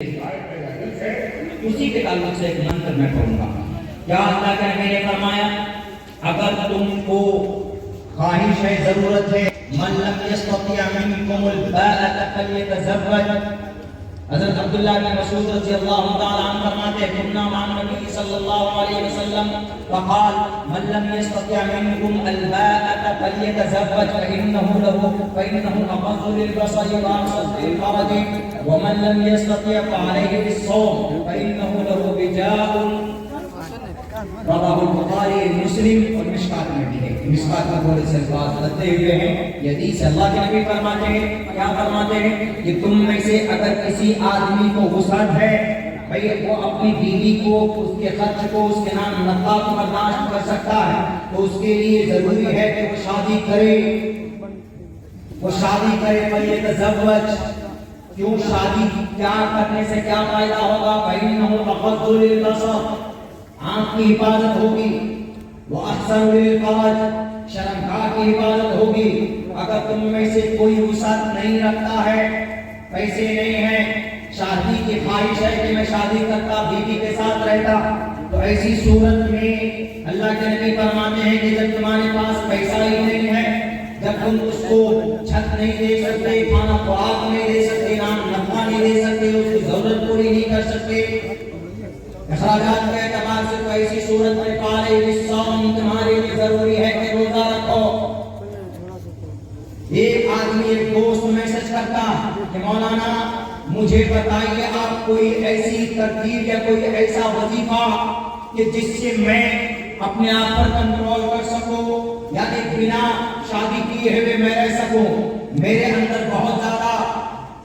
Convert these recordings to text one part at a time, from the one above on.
اسی کے تعلق سے ایک منتر میں پڑھوں گا. کیا اللہ کے نبی نے فرمایا اگر تم کو خواہش ہے، ضرورت ہے، من لم یستطیع منکم الباءۃ فلیتزوج. حضرت عبداللہ بن مسعود رضی اللہ تعالی عنہ فرماتے ہیں کنا مع النبی صلی اللہ علیہ وسلم فقال من لم يستطع منكم الباءة فليتزوج فإنه أغض للبصر وأحسن للفرج ومن لم يستطع فعليه بالصوم فإنه له وجاء. رواه البخاری مسلم اور مشکات میں بھی ہے. مشکات میں تھوڑے سے الفاظ بدلے ہوئے ہیں. یہ حدیث اللہ کے نبی فرماتے ہیں، کیا فرماتے ہیں کہ تم میں سے اگر کسی آدمی کو وسعت ہے، بھئی وہ اپنی بیوی کو، اس کے خرچ کو، اس کے نام نفقہ کو برداشت کر سکتا ہے تو اس کے لیے ضروری ہے کہ وہ شادی کرے. وہ شادی کرے فلیتزوج. کیوں شادی کیا کرنے سے کیا فائدہ ہوگا؟ فإنه أغض للبصر، آنکھ کی حفاظت ہوگی، وہ احسن للفرج، شرمگاہ کی حفاظت ہوگی. اگر تم میں سے کوئی وسعت نہیں رکھتا ہے، پیسے نہیں ہیں، شادی کی خواہش ہے کہ میں شادی کرتا، بیوی کے ساتھ رہتا، تو ایسی صورت میں اللہ کے نبی فرماتے ہیں کہ جب تمہارے پاس پیسہ ہی نہیں ہے، جب تم اس کو چھت نہیں دے سکتے، کھانا خوراک نہیں دے سکتے، نام نفقہ نہیں دے سکتے، اس کی ضرورت پوری نہیں کر سکتے، اخراجات کے اعتبار سے، تو ایسی صورت میں فعلیہ بالصوم، تمہارے لیے ضروری ہے کہ روزہ رکھو. ایک آدمی ایک دوست میسج کرتا کہ مولانا مجھے بتائیے آپ کوئی ایسی ترتیب یا کوئی ایسا وظیفہ کہ جس سے میں اپنے آپ پر کنٹرول کر سکوں، یعنی بنا شادی کیے ہوئے میں رہ سکوں. میرے اندر بہت زیادہ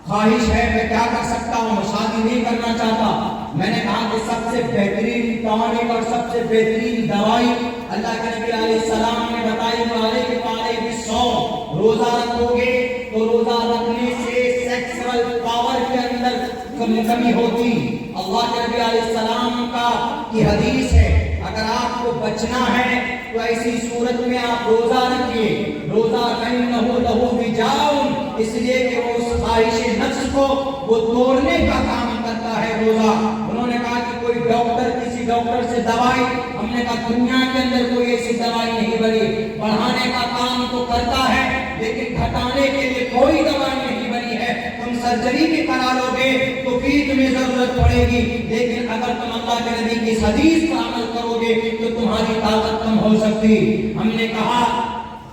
خواہش ہے، میں کیا کر سکتا ہوں، میں شادی نہیں کرنا چاہتا. میں نے کہا کہ سب سے بہترین ٹانک اور سب سے بہترین دوائی اللہ کے نبی علیہ السلام نے بتائی فعلیہ بالصوم. روزہ رکھو گے تو روزہ رکھنے سے سیکسول پاور کے اندر کمی ہوتی. اللہ کے نبی علیہ السلام کی حدیث ہے اگر آپ کو بچنا ہے تو ایسی صورت میں آپ روزہ رکھیے. روزہ فإنہ لہ وجاء، اس لیے کہ وہ اس خواہش نفس کو وہ توڑنے کا کام کرتا ہے روزہ. انہوں نے کہا کہ کوئی ڈاکٹر، کسی ڈاکٹر سے دوائی، ہم نے کہا دنیا کے اندر کوئی ایسی دوائی نہیں بنی. بڑھانے کا کام تو کرتا ہے لیکن گھٹانے کے لیے کوئی دوائی نہیں بنی ہے. تم سرجری بھی کرا لو گے تو پھر تمہیں ضرورت پڑے گی، لیکن اگر تم اللہ کے نبی کی حدیث پر عمل کرو گے تو تمہاری طاقت کم ہو سکتی. ہم نے کہا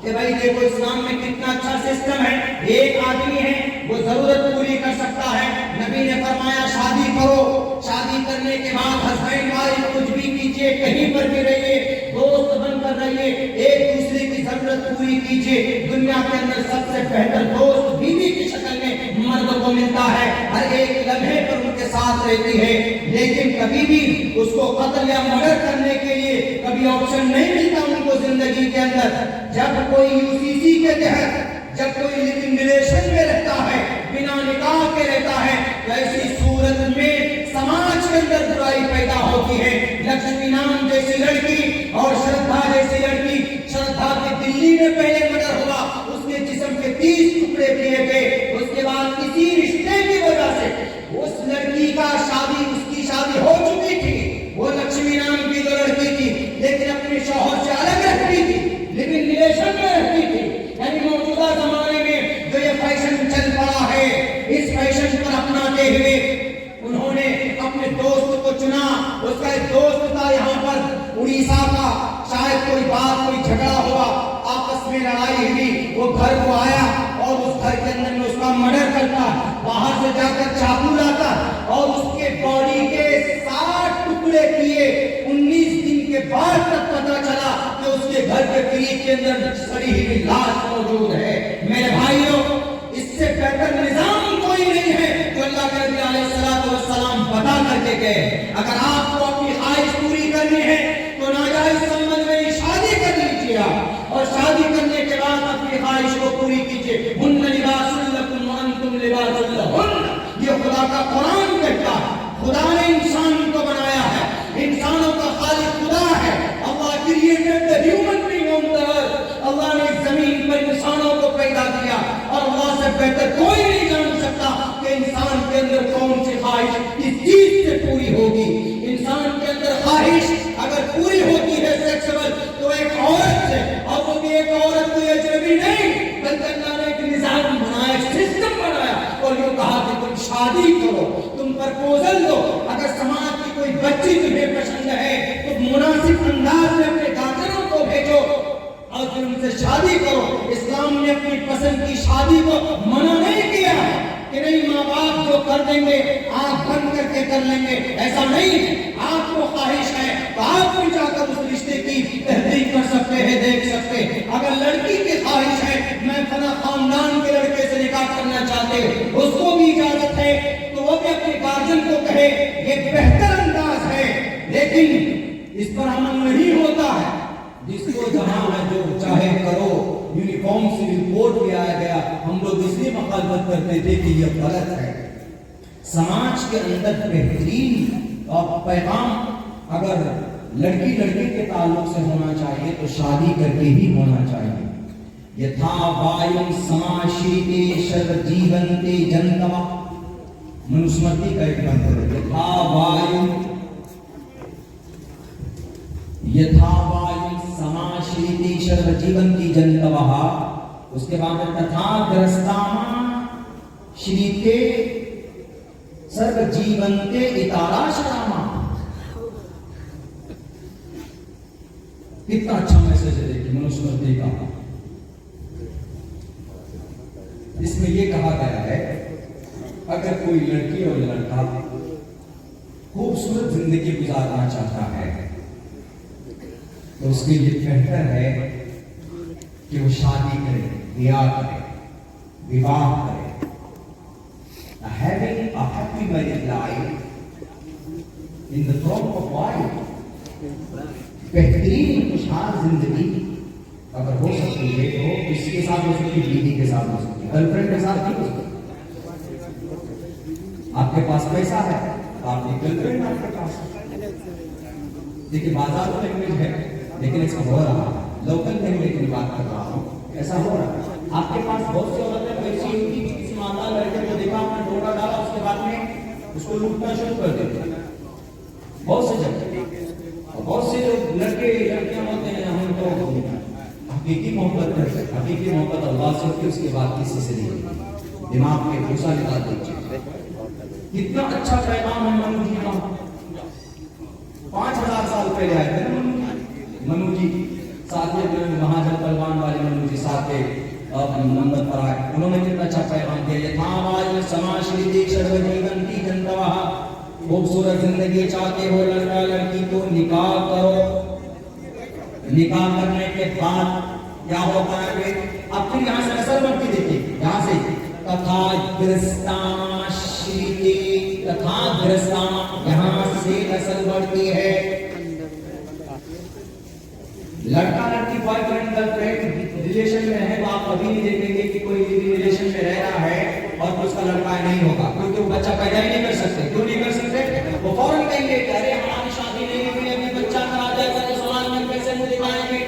کہ بھائی دیکھو اسلام میں کتنا اچھا سسٹم ہے. ایک آدمی ہے وہ ضرورت پوری کر سکتا ہے. نبی نے فرمایا شادی کرو، شادی کرنے کے بعد ہسبینڈ وائف کچھ بھی کیجیے، کہیں پر بھی رہیے، دوست بن کر رہیے، ایک دوسرے کی ضرورت پوری کیجیے. دنیا کے اندر سب سے بہتر دوست بیوی کی شکل میں مرد کو ملتا ہے، ہر ایک لمحے پر ان کے ساتھ رہتی ہے. لیکن کبھی بھی اس کو قتل یا مرڈر کرنے کے لیے کبھی آپشن نہیں ملتا ان کو زندگی کے اندر. جب کوئی UCC کے تحت، جب کوئی لیونگ ریلیشن میں رہتا ہے، بنا نکاح کے رہتا ہے، تو ایسی صورت میں سماج کے اندر برائی پیدا ہوتی ہے. لکشمی نام جیسی لڑکی اور شردھا جیسی لڑکی، شردھا کی دلی میں پہلے مرڈر ہوا، اس کے جسم کے 30 ٹکڑے کیے گئے. اس کے بعد کسی رشتے کی وجہ سے اس لڑکی کا شادی، اس کی شادی ہو چکی تھی. وہ لکشمی نام کی جو لڑکی تھی لیکن اپنے شوہر سے الگ رہتی تھی، لیکن ریلیشن میں رہتی تھی. یعنی موجودہ زمانے میں جو یہ فیشن چل پڑا ہے، اس فیشن پر اپناتے ہوئے انہوں نے اپنے دوست کو چنا. اس کا ایک دوست تھا یہاں پر اڑیسہ کا، شاید کوئی بات، کوئی جھگڑا ہوا، آپس میں لڑائی ہوئی، وہ گھر کو آیا اور اس گھر کے اندر میں اس کا مرڈر کرتا، باہر سے جا کر چاقو لاتا اور اس کے باڈی کے 60 ٹکڑے کیے. 19 دن کے بعد تک پتہ چلا کہ اس کے گھر کے فریج کے اندر سڑی ہوئی لاش موجود ہے. میرے بھائیوں، اس سے بہتر نظام کوئی نہیں ہے جو اللہ کے نبی علیہ السلام بتا کر کے گئے. اگر آپ کو اپنی خواہش پوری کرنی ہے تو ناجائز سنبھل میں شادی کر لیجیے اور شادی کرنے کے بعد اپنی خواہش کو پوری کیجیے. ہن لباس لکم وانتم لباس لہن، یہ خدا کا قرآن کہتا ہے. خدا نے انسان کو بنایا ہے، انسانوں کا خالق خدا ہے. Allah created the human being on the earth. Allah نے زمین پر انسانوں کو پیدا کیا اور اللہ سے بہتر کوئی نہیں جان سکتا کہ انسان کے اندر کون سی خواہش تم پرپوزل دو. اگر سماج کی کوئی بچی تمہیں پسند ہے تو مناسب انداز میں اپنے گارجنوں کو بھیجو اور پھر ان سے شادی کرو. اسلام نے اپنی پسند کی شادی کو منع نہیں کیا کہ نہیں ماں باپ جو کر دیں گے آنکھ بند کر کے کر لیں گے، ایسا نہیں. آپ کو خواہش ہے تو آپ بھی جا کر اس رشتے کی تحقیق کر سکتے ہیں، دیکھ سکتے. اگر لڑکی کی خواہش ہے میں فلاں خاندان کے لڑکے سے نکاح کرنا چاہتے، اس کو بھی اجازت ہے تو وہ بھی اپنے گارجن کو کہے، یہ بہتر انداز ہے. لیکن اس پر عمل نہیں ہوتا ہے. جس کو جہاں ہے جو چاہے کرو. یونیفارم سول کوڈ بھی آیا گیا، ہم لوگ اس لیے مخالفت کرتے تھے کہ یہ غلط ہے. سماج کے اندر بہترین پیغام اگر لڑکی لڑکے کے تعلق سے ہونا چاہیے تو شادی کر کے ہی ہونا چاہیے. یتھا وایو سماشیتے شر جیونتے جنتوا، منوسمرتی کا ایک منتر ہے. یتھا وایو سماشیتے شر جیونتی جنتوا. اس کے بعد تتھا گرستاما شریتے سرو جیونتے اتارا شراما. کتنا اچھا میسج ہے دیکھیے منوسمرتی کا. اس میں یہ کہا گیا ہے اگر کوئی لڑکی اور لڑکا خوبصورت زندگی گزارنا چاہتا ہے تو اس کے لیے بہتر ہے کہ وہ شادی کرے، بیاہ کرے، وواہ کرے. Having a happy married life in the form of wife، بہترین خوشحال زندگی اگر ہو سکتی ہے تو اس کے ساتھ ہو سکتی ہے، بیوی کے ساتھ ہو سکتی ہے، گرل فرینڈ کے ساتھ نہیں ہو سکتی. آپ کے پاس پیسہ ہے تو آپ کی گرل فرینڈ آپ کے پاس ہے. دیکھیے بازار میں لینگویج ہے لیکن اس کا ہو رہا ہے. لوکل لینگویج کی بات کر رہا ہوں، ایسا ہو رہا ہے. آپ کے پاس بہت سی عورتیں ایسی ہوتی کہ کسی مالدار لڑکے کو دیکھا، اپنا ڈوکا ڈالا، اس کے بعد میں اس کو لوٹنا شروع کر دیتے. بہت سے جگہ بہت سے جو لڑکے لڑکیاں ہوتے ہیں ہم تو حقیقی محبت کرتے ہیں. حقیقی محبت اللہ سے ہوتی ہے، اس کے بعد کسی سے نہیں. دماغ میں غصہ نکال دیجیے. کتنا اچھا پیغام ہے منو جی کا. 5000 سال پہلے آئے تھے نا منو جی ساتھ مہاجن پلوان والے منو جی ساتھ نمبر پر آئے. انہوں نے کتنا اچھا پیغام دیا. یتھا وایو سماشیتے شر جیونتی جنتوا. خوبصورت زندگی چاہتے ہو لڑکا لڑکی تو نکاح کرو. نکاح کرنے کے بعد کیا ہوتا ہے؟ اب پھر یہاں سے اثر بڑھتی دیکھیے، یہاں سے تتھا گرستاما شریتے. تتھا گرستاما یہاں سے اثر بڑھتی ہے. لڑکا لڑکی boy friend girl friend relation میں ہے تو آپ کبھی نہیں دیکھیں گے کہ کوئی ریلیشن میں رہ رہا ہے اور اس کا لڑکا نہیں ہوگا، کیونکہ وہ بچہ پیدا ہی نہیں کر سکتے. کیوں نہیں کر سکتے؟ وہ فوراً کہیں گے کہ ارے ہماری شادی نہیں ہوئی، ابھی بچہ کرا دے گا تو سماج میں کیسے منہ دکھائیں گے.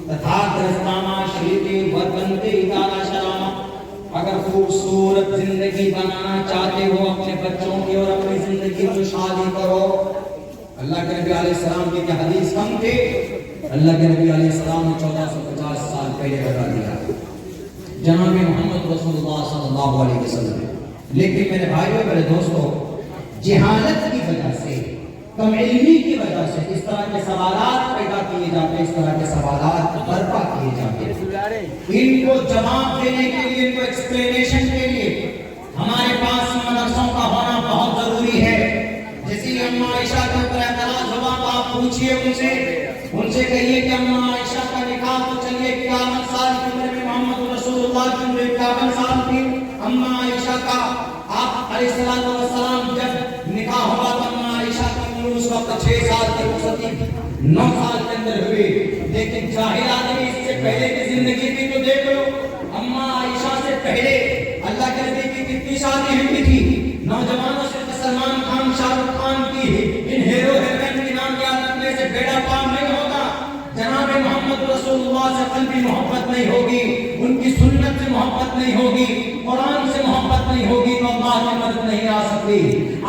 تتھا گرستاما شریتے ورتنتے اتارا شراما. اگر خوبصورت زندگی بنانا چاہتے ہو اپنے بچوں کی اور اپنی زندگی میں شادی کرو. اللہ کے نبی علیہ السلام کی کیا حدیث کم تھے؟ اللہ کے نبی علیہ السلام نے 1450 سال پہلے بتا دیا جناب محمد رسول اللہ صلی اللہ علیہ وسلم. لیکن میرے بھائیوں میرے دوستوں، جہالت کی وجہ سے، کم علمی کی وجہ سے اس طرح کے سوالات پیدا کیے جاتے ہیں، اس طرح کے سوالات برپا کیے جاتے ہیں. ان کو جواب دینے کے لیے، ان کو ایکسپلینیشن کے لیے ہمارے پاس مدرسوں کا ہونا بہت ضروری ہے. جیسے اماں عائشہ کے اوپر اعتراض ہوا تو آپ پوچھئے ان سے کہیے کہ اماں عائشہ کا نکاح تو چلیے 51 سال کی عمر میں محمد رسول اللہ کی عمر 51 سال تھی. اماں عائشہ کا آپ علیہ السلام جب نکاح ہوا تو اماں عائشہ کی عمر اس وقت 6 سال کی ہوتی، 9 سال کے اندر ہوئی. لیکن جاہل آدمی اس سے پہلے کی زندگی بھی تو دیکھ لو. اماں عائشہ سے پہلے اللہ کے نبی کی کتنی شادی ہوئی تھی. نوجوانوں سے سلمان خان، شاہ رخ خان کی ان ہیرو ہیروئن کے نام یاد رکھنے سے بیڑا پار نہیں ہوگا. جناب محمد رسول اللہ سے قلبی محبت نہیں ہوگی، ان کی سنت سے محبت نہیں ہوگی، قرآن سے محبت نہیں ہوگی تو اللہ کی مدد نہیں آ سکتی.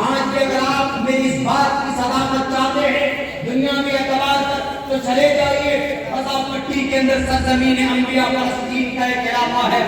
آج بھی اگر آپ میری اس بات کی صداقت چاہتے ہیں دنیا میں اعتبار کر تو چلے جائیے، بس آپ مٹی کے اندر سرزمین انبیاء فلسطین کا ایک علاقہ ہے.